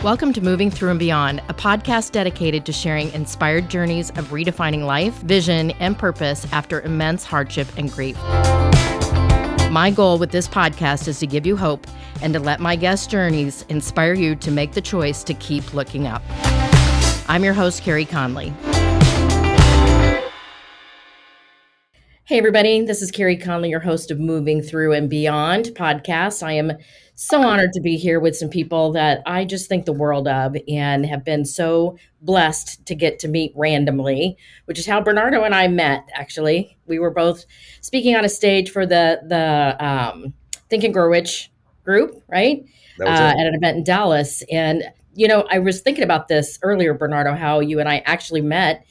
Welcome to Moving Through and Beyond, a podcast dedicated to sharing inspired journeys of redefining life, vision, and purpose after immense hardship and grief. My goal with this podcast is to give you hope and to let my guest journeys inspire you to make the choice to keep looking up. I'm your host, Carey Conley. Hey, everybody. This is Carey Conley, your host of Moving Through and Beyond podcast. I am so honored to be here with some people that I just think the world of and have been so blessed to get to meet randomly, which is how Bernardo and I met, actually. We were both speaking on a stage for the Think and Grow Rich group, right? At an event in Dallas. And, you know, I was thinking about this earlier, Bernardo, how you and I actually met.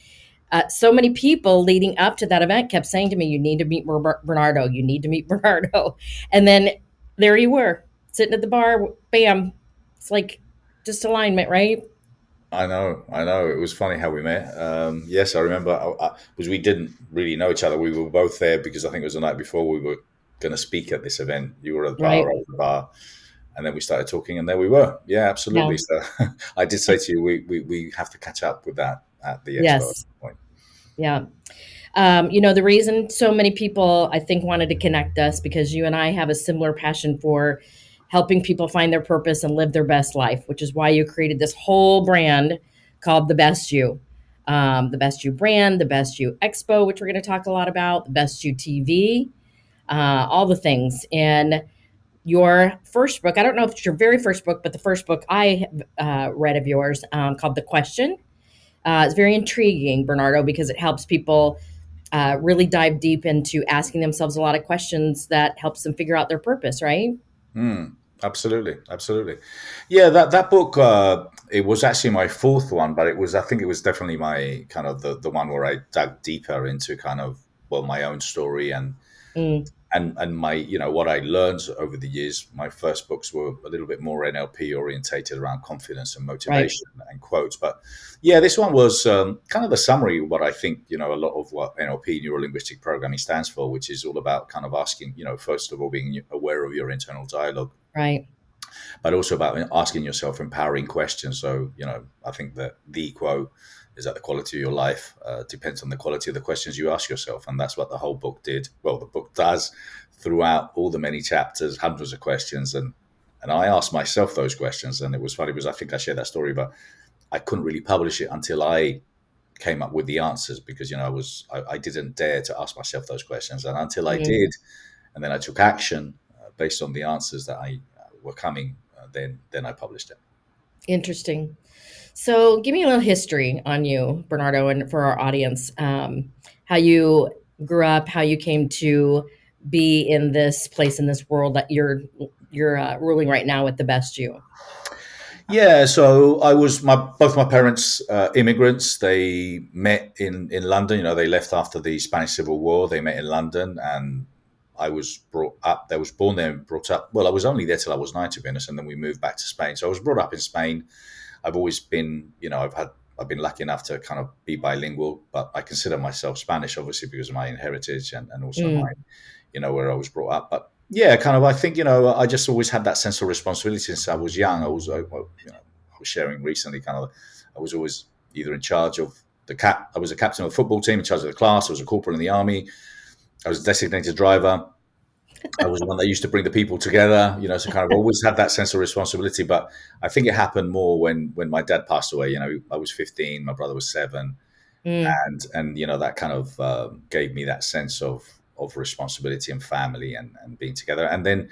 So many people leading up to that event kept saying to me, you need to meet Bernardo. You need to meet Bernardo. And then there you were, sitting at the bar. Bam. It's like just alignment, right? I know. It was funny how we met. Yes, I remember because we didn't really know each other. We were both there because I think it was the night before we were going to speak at this event. You were at the bar, I was at the bar. And then we started talking and there we were. Yeah, absolutely. Yeah. So I did say to you, we have to catch up with that at the Expo at some point. Yeah. You know, the reason so many people, I think, wanted to connect us because you and I have a similar passion for helping people find their purpose and live their best life, which is why you created this whole brand called The Best You. The Best You brand, The Best You Expo, which we're going to talk a lot about, The Best You TV, all the things. And your first book, I don't know if it's your very first book, but the first book I read of yours called The Question. It's very intriguing, Bernardo, because it helps people really dive deep into asking themselves a lot of questions that helps them figure out their purpose, right? Absolutely. Yeah, that book, it was actually my fourth one, but I think it was definitely my kind of the one where I dug deeper into kind of, well, my own story and my, you know, what I learned over the years. My first books were a little bit more NLP orientated around confidence and motivation and quotes. But yeah, this one was kind of a summary of what I think, you know, a lot of what NLP, Neuro-Linguistic Programming, stands for, which is all about kind of asking, you know, first of all, being aware of your internal dialogue. Right. But also about asking yourself empowering questions. So, you know, I think that the quote is that the quality of your life depends on the quality of the questions you ask yourself. And that's what the whole book did. Well, the book does throughout all the many chapters, hundreds of questions. And I asked myself those questions. And it was funny because I think I shared that story, but I couldn't really publish it until I came up with the answers because, you know, I didn't dare to ask myself those questions. And until I did, and then I took action based on the answers that were coming, then I published it. Interesting. So give me a little history on you, Bernardo, and for our audience, how you grew up, how you came to be in this place, in this world that you're ruling right now with The Best You. Yeah, so both my parents immigrants. They met in London. You know, they left after the Spanish Civil War. They met in London, and I was brought up. I was born there and brought up. Well, I was only there till I was 9, to be honest, and then we moved back to Spain. So I was brought up in Spain. I've always been, you know, I've been lucky enough to kind of be bilingual, but I consider myself Spanish, obviously, because of my heritage and also my, you know, where I was brought up. But yeah, kind of, I think, you know, I just always had that sense of responsibility since I was young. I was sharing recently, kind of, I was always either in charge of I was a captain of the football team, in charge of the class. I was a corporal in the army. I was a designated driver. I was the one that used to bring the people together, you know, so kind of always had that sense of responsibility. But I think it happened more when my dad passed away. You know, I was 15, my brother was 7. And you know, that kind of gave me that sense of responsibility and family and being together. And then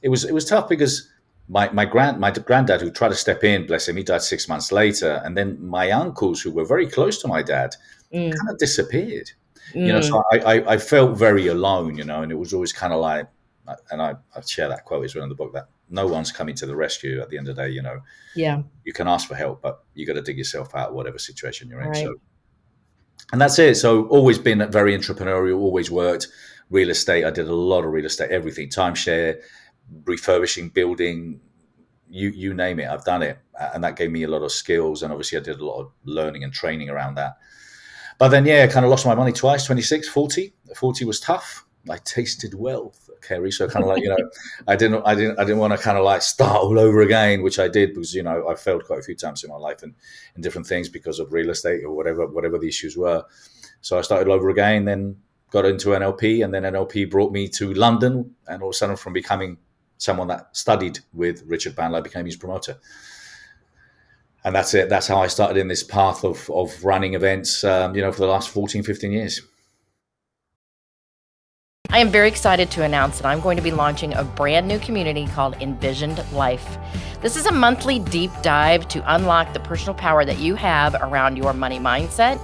it was tough because my granddad, who tried to step in, bless him, he died 6 months later. And then my uncles, who were very close to my dad, kind of disappeared. You know, so I felt very alone, you know, and it was always kind of like, and I share that quote as well in the book, that no one's coming to the rescue at the end of the day, you know. Yeah. You can ask for help, but you got to dig yourself out, whatever situation you're in. Right. So, and that's it. So always been very entrepreneurial, always worked real estate. I did a lot of real estate, everything, timeshare, refurbishing, building, you name it, I've done it. And that gave me a lot of skills. And obviously I did a lot of learning and training around that. But then, yeah, I kind of lost my money twice, 26, 40. 40 was tough. I tasted wealth, Kerry. So kind of like, I didn't want to kind of like start all over again, which I did because, I failed quite a few times in my life and in different things because of real estate or whatever the issues were. So I started all over again, then got into NLP, and then NLP brought me to London. And all of a sudden, from becoming someone that studied with Richard Bandler, I became his promoter. And that's it. That's how I started in this path of running events, for the last 14, 15 years. I am very excited to announce that I'm going to be launching a brand new community called Envisioned Life. This is a monthly deep dive to unlock the personal power that you have around your money mindset,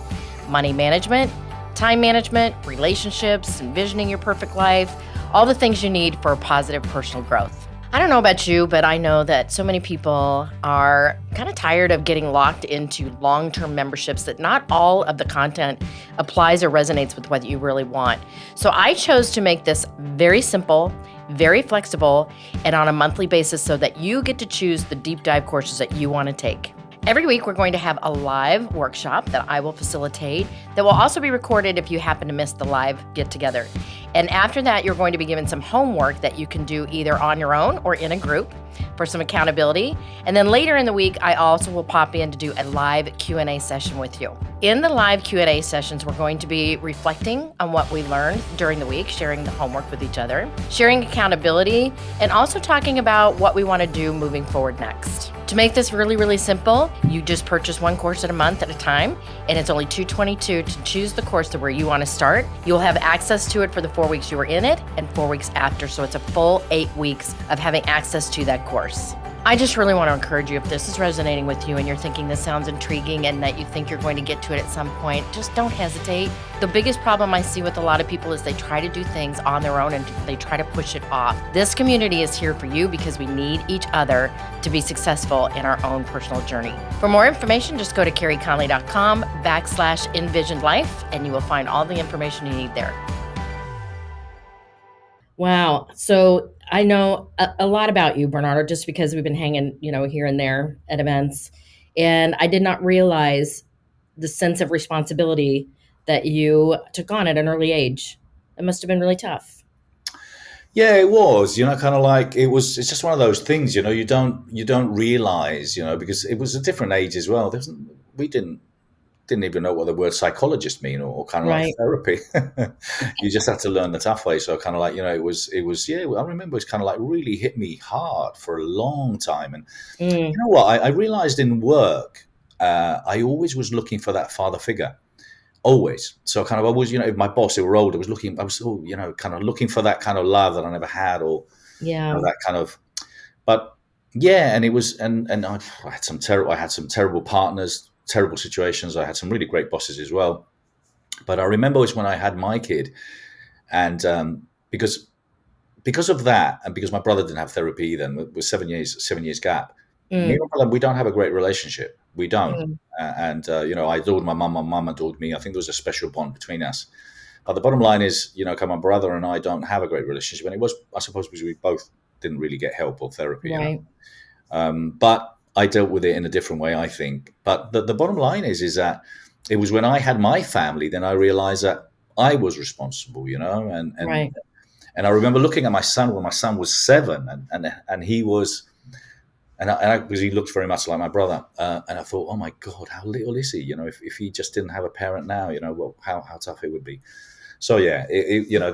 money management, time management, relationships, envisioning your perfect life, all the things you need for positive personal growth. I don't know about you, but I know that so many people are kind of tired of getting locked into long-term memberships that not all of the content applies or resonates with what you really want. So I chose to make this very simple, very flexible, and on a monthly basis so that you get to choose the deep dive courses that you want to take. Every week, we're going to have a live workshop that I will facilitate that will also be recorded if you happen to miss the live get-together. And after that, you're going to be given some homework that you can do either on your own or in a group for some accountability. And then later in the week, I also will pop in to do a live Q&A session with you. In the live Q&A sessions, we're going to be reflecting on what we learned during the week, sharing the homework with each other, sharing accountability, and also talking about what we want to do moving forward next. To make this really, really simple, you just purchase one course at a month at a time, and it's only $222 to choose the course to where you want to start. You'll have access to it for the 4 weeks you were in it and 4 weeks after, so it's a full 8 weeks of having access to that course. I just really want to encourage you, if this is resonating with you and you're thinking this sounds intriguing and that you think you're going to get to it at some point, just don't hesitate. The biggest problem I see with a lot of people is they try to do things on their own and they try to push it off. This community is here for you because we need each other to be successful in our own personal journey. For more information, just go to careyconley.com/envisionedlife and you will find all the information you need there. Wow. So I know a lot about you, Bernardo, just because we've been hanging, here and there at events. And I did not realize the sense of responsibility that you took on at an early age. It must have been really tough. Yeah, it was, kind of like it's just one of those things, you don't realize, because it was a different age as well. We didn't even know what the word psychologist mean or kind of like Right. therapy. You just had to learn the tough way. So kind of like, it was, yeah, I remember it's kind of like really hit me hard for a long time. And you know what, I realized in work, I always was looking for that father figure. Always. So kind of always, if my boss, they were older, I was kind of looking for that kind of love that I never had or Yeah. that kind of, but yeah, and it was, and I had some terrible partners, terrible situations. I had some really great bosses as well. But I remember was when I had my kid, and because of that, and because my brother didn't have therapy either, and it was 7 years gap. Me and my brother, we don't have a great relationship. We don't. And I adored my mum adored me. I think there was a special bond between us. But the bottom line is, my brother and I don't have a great relationship, and it was, I suppose, because we both didn't really get help or therapy. Right. But I dealt with it in a different way, I think. But the bottom line is that it was when I had my family, then I realized that I was responsible, and Right. and I remember looking at my son when my son was 7, and he was, because he looked very much like my brother, and I thought, oh my God, how little is he? If he just didn't have a parent now, well, how tough it would be. So yeah,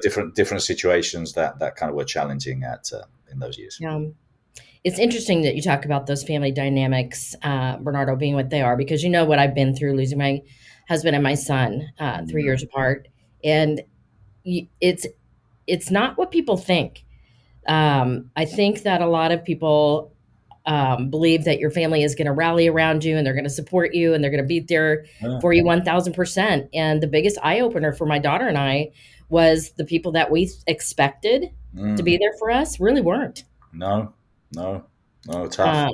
different situations that kind of were challenging in those years. Yeah. It's interesting that you talk about those family dynamics, Bernardo, being what they are, because you know what I've been through losing my husband and my son 3 years apart. And it's not what people think. I think that a lot of people believe that your family is going to rally around you and they're going to support you and they're going to be there for you 1000%. And the biggest eye opener for my daughter and I was the people that we expected to be there for us really weren't. No, tough.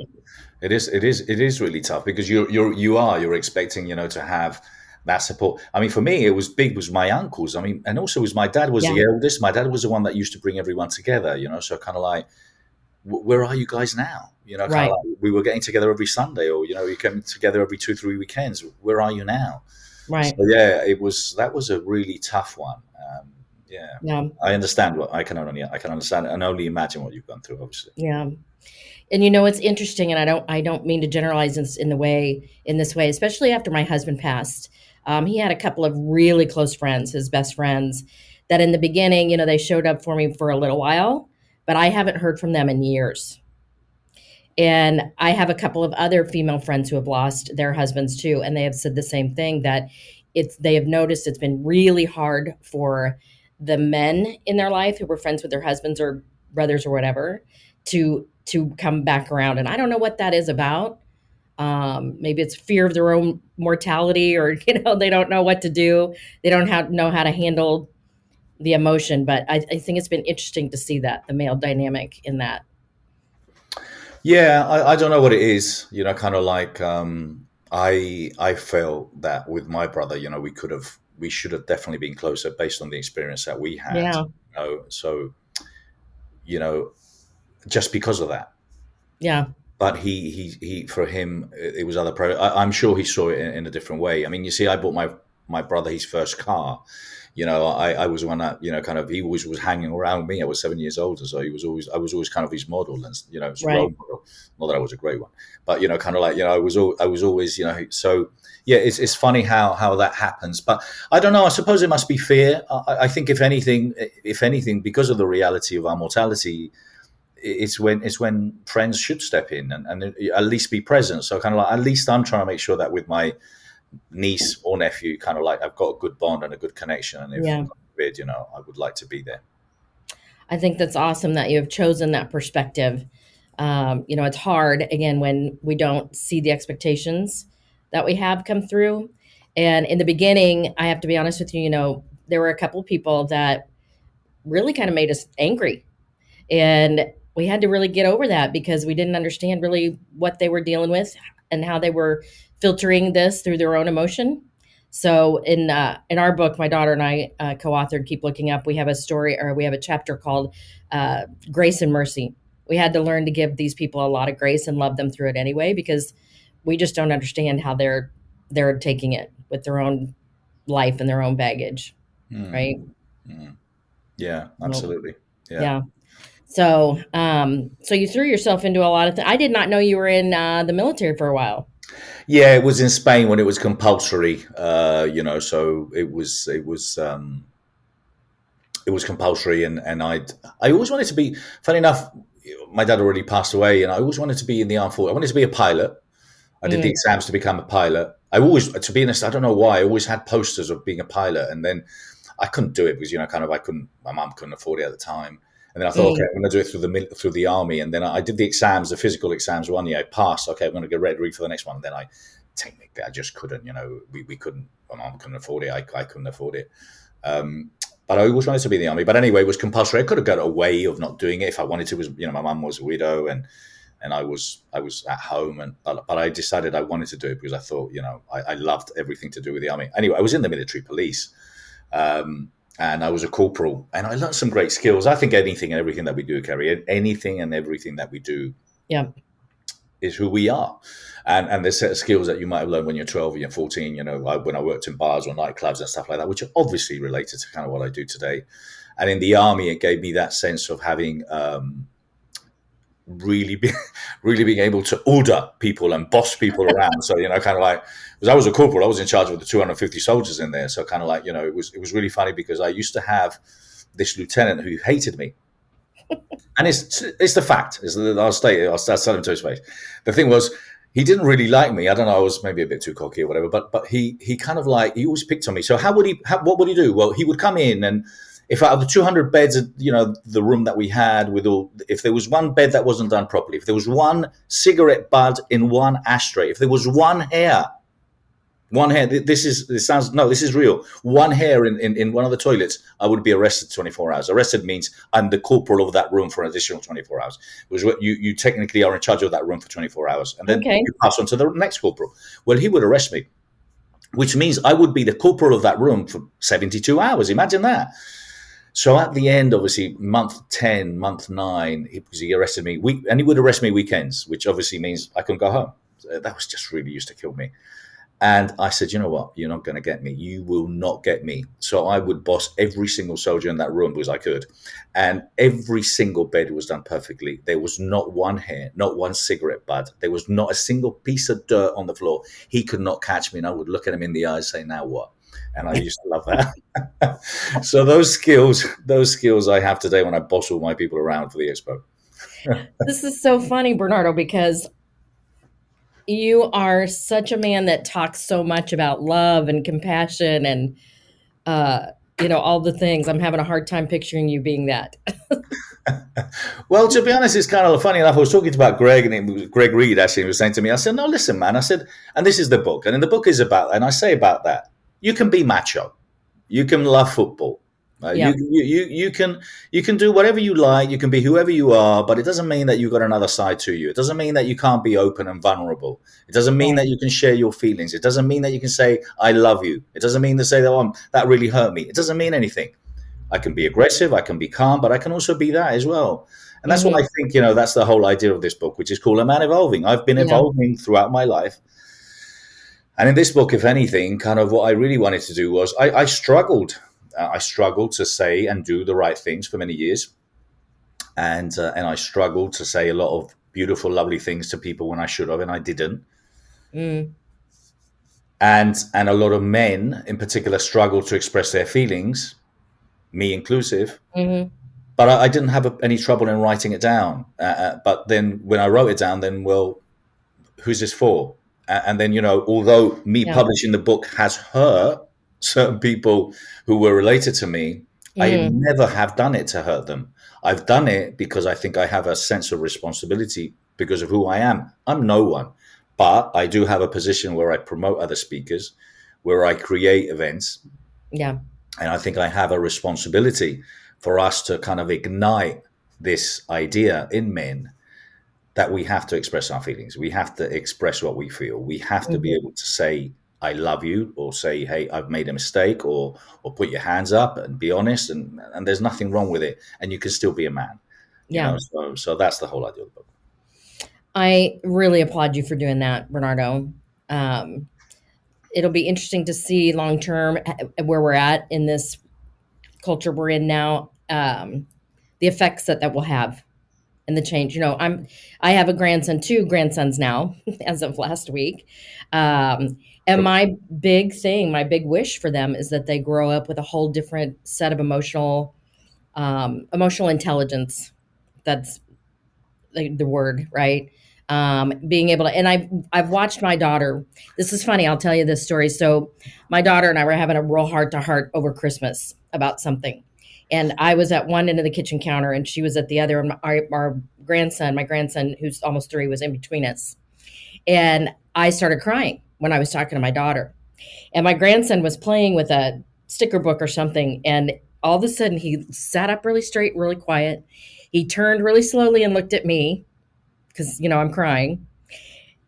It is really tough because you're expecting, to have that support. I mean, for me, it was big, was my uncles. I mean, and also was my dad was the eldest. My dad was the one that used to bring everyone together, so kind of like, where are you guys now? Kind Right. of like we were getting together every Sunday or, we came together every 2-3 weekends. Where are you now? Right. So yeah, that was a really tough one. Yeah. Yeah, I understand what I can understand and only imagine what you've gone through, obviously. yeah. And it's interesting, and I don't mean to generalize in this way, especially after my husband passed. He had a couple of really close friends, his best friends, that in the beginning, they showed up for me for a little while, but I haven't heard from them in years. And I have a couple of other female friends who have lost their husbands too, and they have said the same thing, that they have noticed it's been really hard for the men in their life who were friends with their husbands or brothers or whatever to come back around. And I don't know what that is about. Maybe it's fear of their own mortality, or they don't know what to do. They don't know how to handle the emotion. But I think it's been interesting to see that the male dynamic in that. Yeah, I don't know what it is, kind of like I felt that with my brother, we should have definitely been closer based on the experience that we had. Yeah, So, you know, just because of that. yeah, But he for him it was other I'm sure he saw it in a different way. I mean, you see, I bought my brother his first car. I was one that kind of he always was hanging around me. I was 7 years older, so I was always kind of his model and his role right. model. Not that I was a great one, but kind of like I was always so yeah. It's funny how that happens, but I don't know. I suppose it must be fear. I think if anything, because of the reality of our mortality, it's when friends should step in and at least be present. So kind of like at least I'm trying to make sure that with my niece or nephew, kind of like I've got a good bond and a good connection. And if Yeah. God forbid, I would like to be there. I think that's awesome that you have chosen that perspective. It's hard again when we don't see the expectations that we have come through. And in the beginning, I have to be honest with you, there were a couple of people that really kind of made us angry. And we had to really get over that because we didn't understand really what they were dealing with and how they were filtering this through their own emotion. So in our book, my daughter and I co-authored. Keep looking up. We have a story, or we have a chapter called "Grace and Mercy." We had to learn to give these people a lot of grace and love them through it anyway, because we just don't understand how they're taking it with their own life and their own baggage, Mm, right? mm. Yeah, Well, absolutely. Yeah. yeah. So you threw yourself into a lot of things. I did not know you were in the military for a while. Yeah, it was in Spain when it was compulsory. So it was compulsory, and I always wanted to be. Funny enough, my dad already passed away, and I always wanted to be in the armed forces. I wanted to be a pilot. I did the Mm, exams to become a pilot. I always, to be honest, I don't know why. I always had posters of being a pilot, and then I couldn't do it because kind of I couldn't. My mum couldn't afford it at the time. And then I thought, okay, mm, I'm going to do it through the army. And then I did the exams, the physical exams. One year I passed. Okay, I'm going to get ready for the next one. And then technically, I just couldn't. We couldn't. My mum couldn't afford it. I couldn't afford it. But I always wanted to be in the army. But anyway, it was compulsory. I could have got a way of not doing it if I wanted to. It was my mum was a widow, and I was at home, but I decided I wanted to do it because I thought I loved everything to do with the army. Anyway, I was in the military police, and I was a corporal, and I learned some great skills. I think anything and everything that we do, Carey, anything and everything that we do yeah. is who we are. And there's a set of skills that you might have learned when you're 12 or you're 14, when I worked in bars or nightclubs and stuff like that, which are obviously related to kind of what I do today. And in the army, it gave me that sense of having really be, really being able to order people and boss people around. So kind of like, because I was a corporal, I was in charge of the 250 soldiers in there. So kind of like it was really funny because I used to have this lieutenant who hated me, and it's the fact. I'll tell him to his face. The thing was, he didn't really like me. I don't know. I was maybe a bit too cocky or whatever. But he kind of like he always picked on me. So what would he do? Well, he would come in, and if out of the 200 beds, the room that we had if there was one bed that wasn't done properly, if there was one cigarette butt in one ashtray, if there was one hair, this is real. One hair in one of the toilets, I would be arrested 24 hours. Arrested means I'm the corporal of that room for an additional 24 hours. Because you technically are in charge of that room for 24 hours. And then Okay. you pass on to the next corporal. Well, he would arrest me, which means I would be the corporal of that room for 72 hours. Imagine that. So at the end, obviously, month 10, month 9, because he arrested me, and he would arrest me weekends, which obviously means I couldn't go home. That was just really used to kill me. And I said, you know what? You're not going to get me. You will not get me. So I would boss every single soldier in that room because I could. And every single bed was done perfectly. There was not one hair, not one cigarette butt. There was not a single piece of dirt on the floor. He could not catch me. And I would look at him in the eyes, say, now what? And I used to love that. So those skills I have today when I boss all my people around for the expo. This is so funny, Bernardo, because you are such a man that talks so much about love and compassion and uh, all the things. I'm having a hard time picturing you being that. Well, to be honest, it's kind of funny enough. I was talking about Greg, and it was Greg Reed actually was saying to me, I said, no, listen, man. I said, and this is the book. And in the book is about, and I say about that, you can be macho. You can love football. Yeah. You can do whatever you like. You can be whoever you are, but it doesn't mean that you've got another side to you. It doesn't mean that you can't be open and vulnerable. It doesn't mean Right. that you can share your feelings. It doesn't mean that you can say I love you. It doesn't mean to say that that really hurt me. It doesn't mean anything. I can be aggressive. I can be calm, but I can also be that as well. And that's what Hmm. I think. That's the whole idea of this book, which is called A Man Evolving. I've been Yeah. evolving throughout my life. And in this book, if anything, kind of what I really wanted to do was I struggled. I struggled to say and do the right things for many years, and I struggled to say a lot of beautiful, lovely things to people when I should have, and I didn't. Mm. And a lot of men, in particular, struggled to express their feelings, me inclusive. Hmm. But I didn't have any trouble in writing it down. But then when I wrote it down, then well, who's this for? And then, although me Yeah. publishing the book has hurt certain people who were related to me, I Mm. never have done it to hurt them. I've done it because I think I have a sense of responsibility because of who I am. I'm no one, but I do have a position where I promote other speakers, where I create events. Yeah. And I think I have a responsibility for us to kind of ignite this idea in men that we have to express our feelings. We have to express what we feel. We have to be Hmm. able to say, I love you, or say, hey, I've made a mistake, or put your hands up and be honest. And there's nothing wrong with it. And you can still be a man, Yeah. So that's the whole idea of the book. I really applaud you for doing that, Bernardo. Um, it'll be interesting to see long term where we're at in this culture we're in now, the effects that will have and the change. I have a grandson, two grandsons now, as of last week. And my big thing, my big wish for them is that they grow up with a whole different set of emotional intelligence. That's the word, right? Being able to, and I've watched my daughter. This is funny. I'll tell you this story. So my daughter and I were having a real heart to heart over Christmas about something. And I was at one end of the kitchen counter and she was at the other. And our grandson, my grandson, who's almost 3, was in between us. And I started crying when I was talking to my daughter. And my grandson was playing with a sticker book or something. And all of a sudden he sat up really straight, really quiet. He turned really slowly and looked at me because, I'm crying.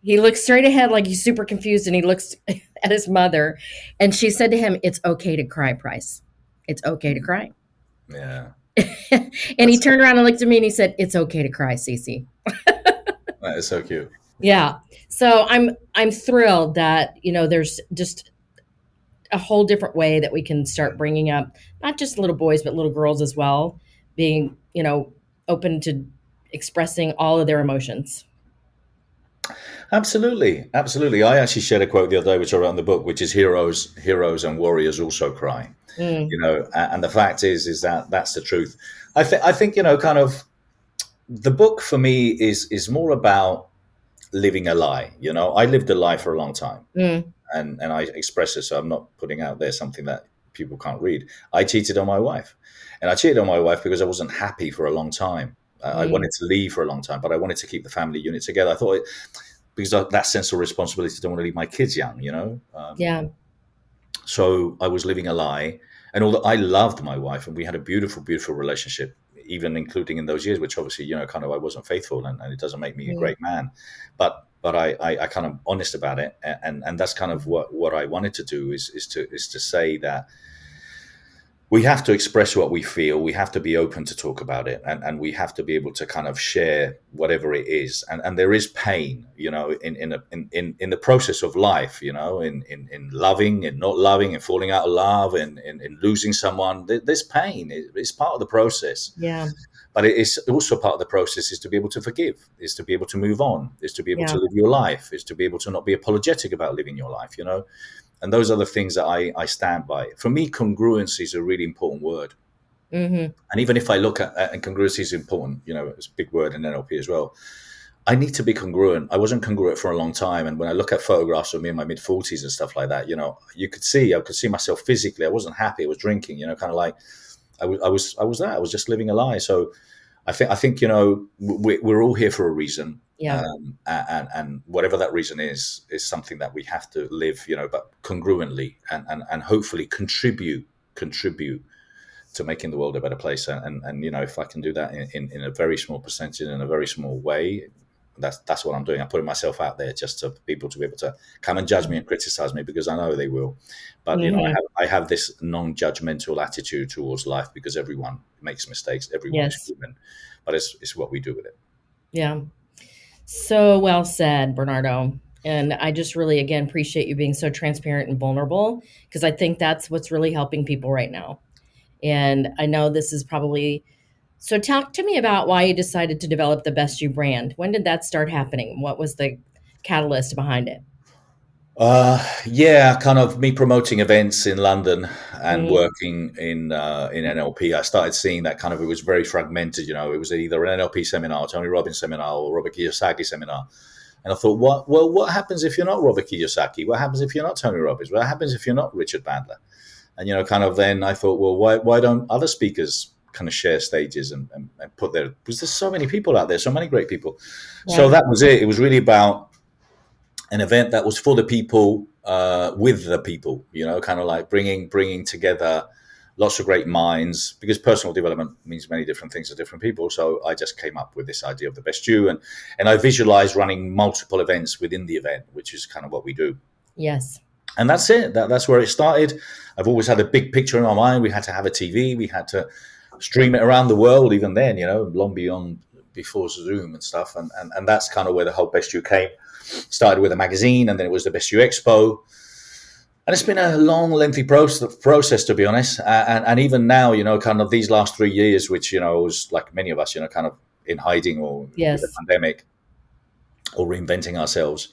He looks straight ahead like he's super confused and he looks at his mother. And she said to him, "It's okay to cry, Price. It's okay to cry." Yeah, And he that's turned around and looked at me and he said, "It's okay to cry, Cece." that is so cute. Yeah. So I'm thrilled that, there's just a whole different way that we can start bringing up not just little boys, but little girls as well, being, open to expressing all of their emotions. Absolutely, absolutely. I actually shared a quote the other day, which I wrote in the book, which is heroes and warriors also cry. Mm. And the fact is that that's the truth. I think kind of the book for me is more about living a lie. I lived a lie for a long time, Mm. and I express it, so I'm not putting out there something that people can't read. I cheated on my wife, and I cheated on my wife because I wasn't happy for a long time. I Mm. wanted to leave for a long time, but I wanted to keep the family unit together. I thought because that sense of responsibility, don't want to leave my kids young. Yeah. So I was living a lie, and although I loved my wife and we had a beautiful, beautiful relationship, even including in those years, which obviously kind of I wasn't faithful, and it doesn't make me a Mm. great man, but I kind of honest about it, and that's kind of what I wanted to do is to say that we have to express what we feel. We have to be open to talk about it, and we have to be able to kind of share whatever it is. And there is pain, in the process of life, in loving and not loving, and falling out of love, and in losing someone. There's pain. It's part of the process. Yeah. But it is also part of the process is to be able to forgive, is to be able to move on, is to be able to Yeah. live your life, is to be able to not be apologetic about living your life. And those are the things that I stand by. For me, congruency is a really important word. Hmm. And even if I look at, and congruency is important, it's a big word in NLP as well. I need to be congruent. I wasn't congruent for a long time. And when I look at photographs of me in my mid 40s and stuff like that, I could see myself physically. I wasn't happy. I was drinking, kind of like I was that. I was just living a lie. So I think we're all here for a reason, Yeah. and whatever that reason is something that we have to live, but congruently, and hopefully contribute to making the world a better place. And if I can do that in a very small percentage, in a very small way, that's what I'm doing. I'm putting myself out there just to people to be able to come and judge me and criticize me, because I know they will. But Hmm. I have this non-judgmental attitude towards life, because everyone makes mistakes, everyone is Yes. human, but it's what we do with it. Yeah. So well said, Bernardo. And I just really, again, appreciate you being so transparent and vulnerable, because I think that's what's really helping people right now. And I know this is probably so. Talk to me about why you decided to develop the Best You brand. When did that start happening? What was the catalyst behind it? Yeah, kind of me promoting events in London and Mm, working in NLP. I started seeing that kind of it was very fragmented. It was either an NLP seminar, Tony Robbins seminar, or Robert Kiyosaki seminar. And I thought, what happens if you're not Robert Kiyosaki? What happens if you're not Tony Robbins? What happens if you're not Richard Bandler? And kind of then I thought, well, why don't other speakers kind of share stages and put their, because there's so many people out there, so many great people. yeah. So that was it. It was really about an event that was for the people, with the people, kind of like bringing together lots of great minds, because personal development means many different things to different people. So I just came up with this idea of the best you, and I visualized running multiple events within the event, which is kind of what we do. Yes. And that's it. That's where it started. I've always had a big picture in my mind. We had to have a TV. We had to stream it around the world, even then, long beyond before Zoom and stuff. And that's kind of where the whole Best You came. Started with a magazine, and then it was the Best You Expo. And it's been a long, lengthy process, to be honest. And even now, kind of these last 3 years, which, was like many of us, kind of in hiding or with the Yes. pandemic or reinventing ourselves.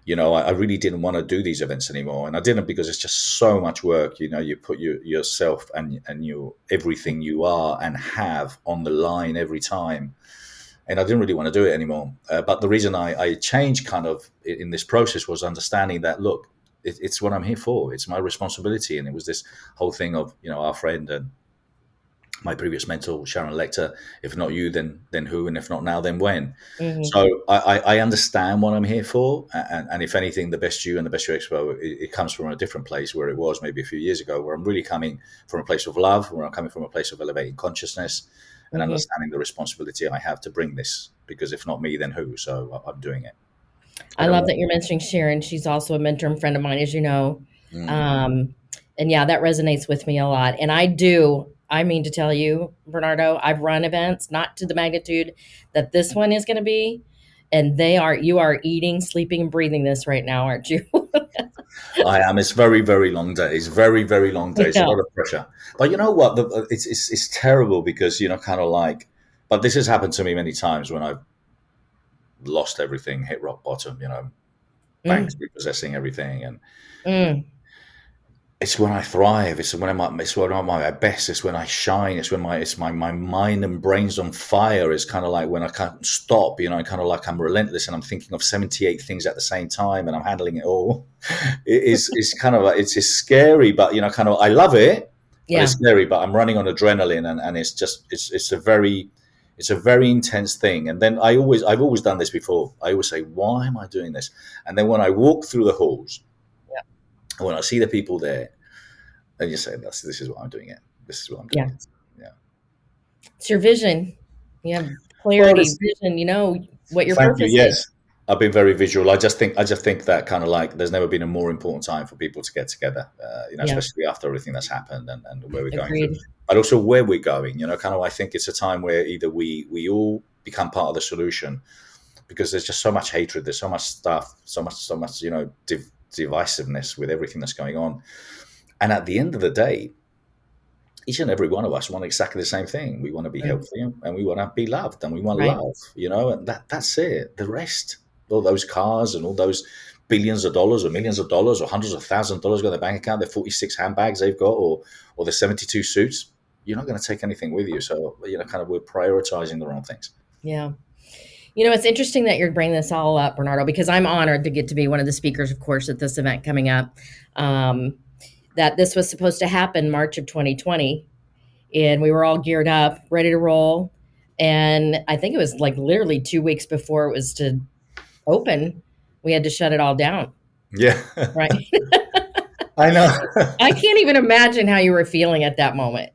I really didn't want to do these events anymore, and I didn't because it's just so much work. You put yourself and your everything you are and have on the line every time, and I didn't really want to do it anymore. But the reason I changed kind of in this process was understanding that, look, it's what I'm here for. It's my responsibility, and it was this whole thing of our friend and my previous mentor, Sharon Lecter. If not you, then who? And if not now, then when? Hmm. So I understand what I'm here for, and if anything, the Best You and the Best You Expo, it comes from a different place where it was maybe a few years ago, where I'm really coming from a place of love, where I'm coming from a place of elevating consciousness and Hmm. understanding the responsibility I have to bring this. Because if not me, then who? So I'm doing it. I I don't love want. that you're mentioning Sharon. She's also a mentor and friend of mine, as you know. Mm. Um, and yeah, that resonates with me a lot. And I do, I mean to tell you, Bernardo, I've run events, not to the magnitude that this one is going to be. And you are eating, sleeping, and breathing this right now, aren't you? I am. It's very, very long days. Very, very long days. A Yeah. lot of pressure. But you know what? It's terrible because kind of like. But this has happened to me many times when I've lost everything, hit rock bottom. Banks Mm, repossessing everything, and mm, it's when I thrive. It's when I'm at my best. It's when I shine. It's my mind and brain's on fire. It's kind of like when I can't stop. Kind of like I'm relentless and I'm thinking of 78 things at the same time and I'm handling it all. It's kind of like it's scary, but kind of I love it, but it's yeah. scary. But I'm running on adrenaline, and it's a very intense thing. And then I've always done this before. I always say, why am I doing this? And then when I walk through the halls, when I see the people there, and you say, this is why I'm doing it. This is what I'm doing Yeah. it. Yeah. It's your vision. You have Well, clarity, this. vision, you know what your Thank you. purpose is. Yes. I've been very visual. I just think that kind of like there's never been a more important time for people to get together. Yeah, Especially after everything that's happened and where we're going through, agreed. but also where we're going. Kind of I think it's a time where either we all become part of the solution because there's just so much hatred, there's so much stuff, so much divisiveness with everything that's going on, and at the end of the day, each and every one of us want exactly the same thing. We want to be Right. healthy and we want to be loved and we want Right. love, and that's it. The rest, all those cars and all those billions of dollars or millions of dollars or hundreds of thousands of dollars go in their bank account, their 46 handbags they've got or their 72 suits, you're not going to take anything with you. So, kind of we're prioritizing the wrong things. Yeah. It's interesting that you're bringing this all up, Bernardo, because I'm honored to get to be one of the speakers, of course, at this event coming up. That this was supposed to happen March of 2020, and we were all geared up, ready to roll. And I think it was like literally 2 weeks before it was to open, we had to shut it all down. Yeah, Right. I know. I can't even imagine how you were feeling at that moment.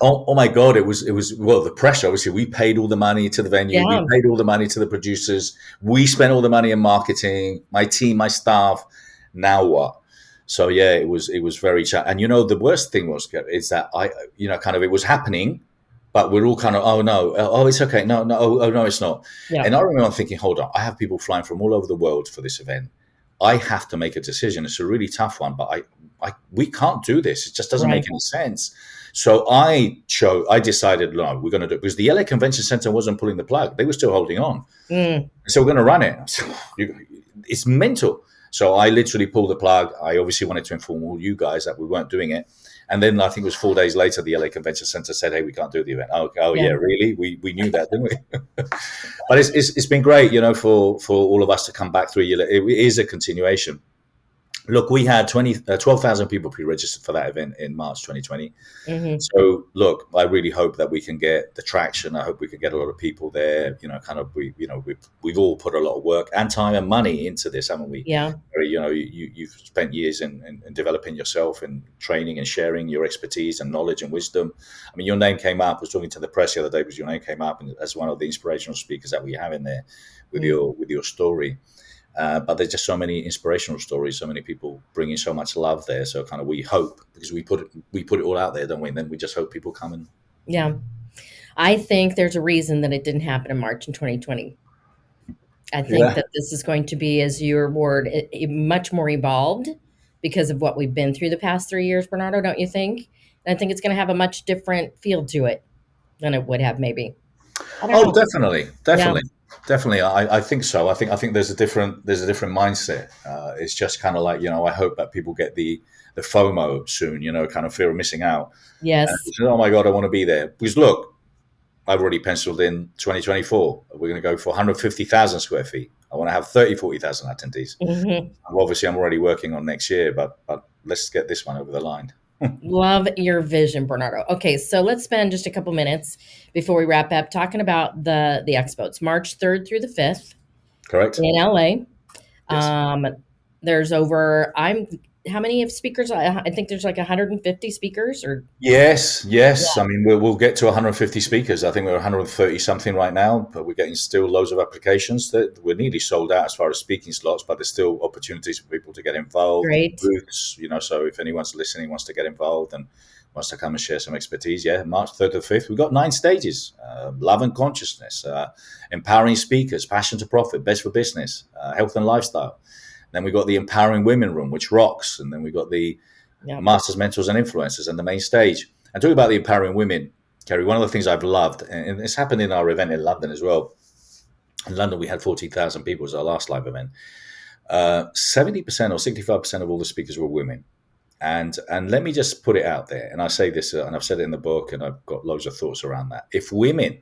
Oh my God! It was well, the pressure. Obviously, we paid all the money to the venue. We Yeah. paid all the money to the producers. We spent all the money in marketing. My team, my staff. Now what? So yeah, it was very and the worst thing is that kind of it was happening, but we're all kind of, oh no, oh it's okay, no no, oh no it's not. Yeah. And I remember thinking, hold on, I have people flying from all over the world for this event. I have to make a decision. It's a really tough one, but we can't do this. It just doesn't Right. make any sense. So I decided, no, we're going to do it because the LA Convention Center wasn't pulling the plug. They were still holding on. Mm. So we're going to run it. It's mental. So I literally pulled the plug. I obviously wanted to inform all you guys that we weren't doing it. And then I think it was 4 days later, the LA Convention Center said, hey, we can't do the event. Oh Yeah. yeah, really? We knew that, didn't we? But it's been great, for all of us to come back 3 years. It is a continuation. Look, we had 12,000 people pre-registered for that event in March 2020. Hmm. So, look, I really hope that we can get the traction. I hope we can get a lot of people there. We've all put a lot of work and time and money into this, haven't we? Yeah. You've spent years in developing yourself and training and sharing your expertise and knowledge and wisdom. I mean, your name came up. I was talking to the press the other day because your name came up as one of the inspirational speakers that we have in there with your story. But there's just so many inspirational stories, so many people bringing so much love there. So kind of we hope because we put it all out there, don't we? And then we just hope people come and Yeah. I think there's a reason that it didn't happen in March in 2020. I think yeah. that this is going to be, as your word, much more evolved because of what we've been through the past 3 years, Bernardo, don't you think? And I think it's going to have a much different feel to it than it would have maybe. I don't Oh, know. definitely, Yeah. definitely, definitely. I think so. I think there's a different mindset. It's just kind of like I hope that people get the FOMO soon. Kind of fear of missing out. Yes. Oh my God, I want to be there because look, I've already penciled in 2024. We're going to go for 150,000 square feet. I want to have 40,000 attendees. Hmm. Obviously, I'm already working on next year, but let's get this one over the line. Love your vision, Bernardo. Okay, so let's spend just a couple minutes before we wrap up talking about the expo. It's March 3rd through the 5th Correct? in LA. Yes. Um, there's over how many speakers? I think there's like 150 speakers or Yes, yes. yeah, I mean, we'll get to 150 speakers. I think we're 130 something right now, but we're getting still loads of applications. That we're nearly sold out as far as speaking slots, but there's still opportunities for people to get involved. great. Booths, so if anyone's listening wants to get involved and wants to come and share some expertise, yeah, March 3rd to 5th, we've got 9 stages: love and consciousness, empowering speakers, passion to profit, best for business, health and lifestyle. Then we've got the empowering women room, which rocks, and then we've got the Yeah. masters, mentors, and influencers, and the main stage. And talking about the empowering women, Carey, one of the things I've loved, and it's happened in our event in London as well. In London, we had 14,000 people as our last live event. 70% or 65% of all the speakers were women. And let me just put it out there, and I say this, and I've said it in the book, and I've got loads of thoughts around that. If women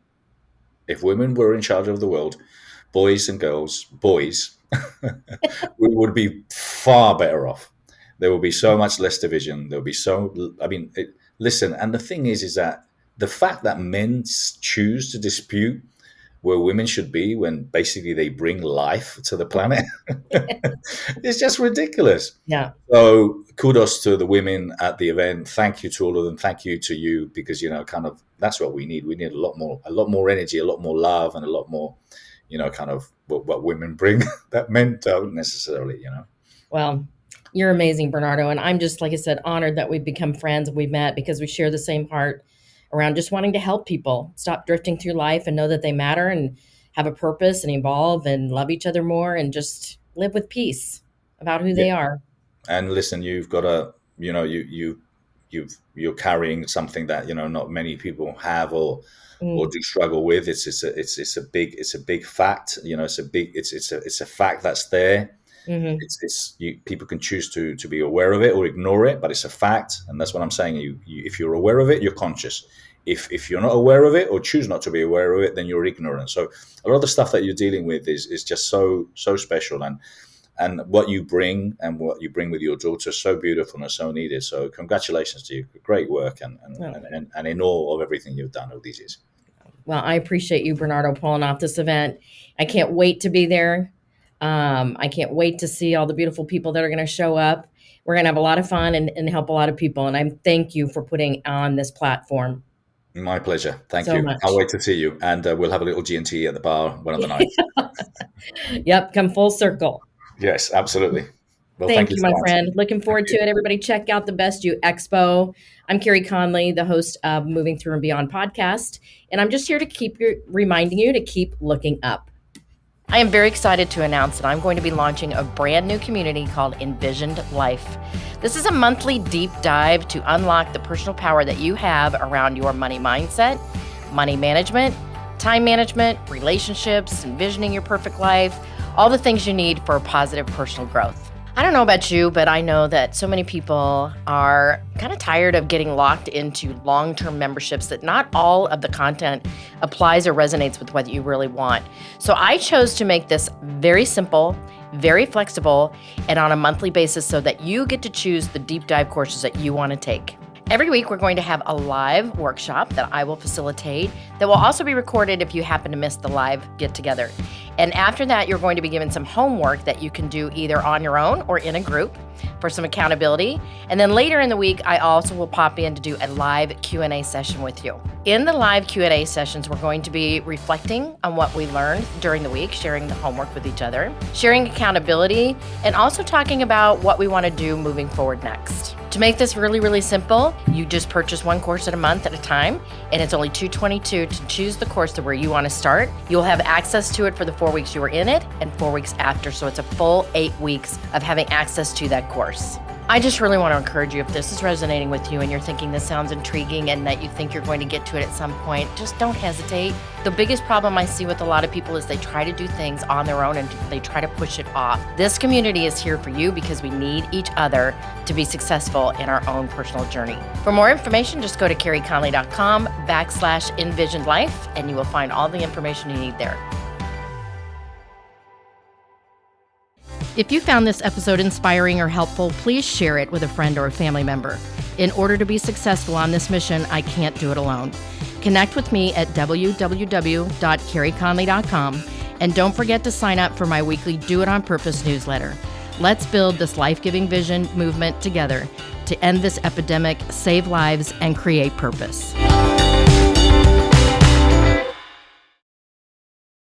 were in charge of the world, boys and girls, boys, we would be far better off. There will be so much less division. There will be listen, and the thing is that the fact that men choose to dispute where women should be when basically they bring life to the planet is just ridiculous. Yeah. So kudos to the women at the event. Thank you to all of them. Thank you to you because kind of that's what we need. We need a lot more energy, a lot more love, and a lot more kind of what women bring that men don't necessarily. Well, you're amazing, Bernardo. And I'm just, like I said, honored that we've become friends and we've met because we share the same heart around just wanting to help people stop drifting through life and know that they matter and have a purpose and evolve and love each other more and just live with peace about who Yeah. they are. And listen, you've got a, you're carrying something that not many people have or Mm, do struggle with. It's a big fact. It's a fact that's there. hmm People can choose to be aware of it or ignore it, but it's a fact, and that's what I'm saying. If you're aware of it, you're conscious. If you're not aware of it or choose not to be aware of it, then you're ignorant. So a lot of the stuff that you're dealing with is just so special, and what you bring with your daughter is so beautiful and so needed. So congratulations to you, great work, and in all of everything you've done over these years. Well, I appreciate you, Bernardo, pulling off this event. I can't wait to be there. I can't wait to see all the beautiful people that are going to show up. We're going to have a lot of fun and help a lot of people. And I thank you for putting on this platform My pleasure. Thank so you. Can't much. wait to see you, and we'll have a little G&T at the bar one of the nights. Yep, come full circle. Yes, absolutely. Well, thank Thank you you, so my much. friend. Looking Thank forward to you. it. Everybody, check out the Best You Expo. I'm Carey Conley, the host of Moving Through and Beyond podcast, and I'm just here to keep reminding you to keep looking up. I am very excited to announce that I'm going to be launching a brand new community called Envisioned Life. This is a monthly deep dive to unlock the personal power that you have around your money mindset, money management, time management, relationships, envisioning your perfect life, all the things you need for positive personal growth. I don't know about you, but I know that so many people are kind of tired of getting locked into long-term memberships that not all of the content applies or resonates with what you really want. So I chose to make this very simple, very flexible, and on a monthly basis so that you get to choose the deep dive courses that you want to take. Every week, we're going to have a live workshop that I will facilitate that will also be recorded if you happen to miss the live get-together. And after that, you're going to be given some homework that you can do either on your own or in a group for some accountability. And then later in the week, I also will pop in to do a live Q&A session with you. In the live Q&A sessions, we're going to be reflecting on what we learned during the week, sharing the homework with each other, sharing accountability, and also talking about what we want to do moving forward next. To make this really, really simple, you just purchase one course at a month at a time, and it's only $222 to choose the course to where you want to start. You'll have access to it for the 4 weeks you were in it and 4 weeks after, so it's a full 8 weeks of having access to that course. I just really want to encourage you, if this is resonating with you and you're thinking this sounds intriguing and that you think you're going to get to it at some point, just don't hesitate. The biggest problem I see with a lot of people is they try to do things on their own and they try to push it off. This community is here for you because we need each other to be successful in our own personal journey. For more information, just go to careyconley.com/envisioned life and you will find all the information you need there. If you found this episode inspiring or helpful, please share it with a friend or a family member. In order to be successful on this mission, I can't do it alone. Connect with me at www.careyconley.com and don't forget to sign up for my weekly Do It On Purpose newsletter. Let's build this life-giving vision movement together to end this epidemic, save lives, and create purpose.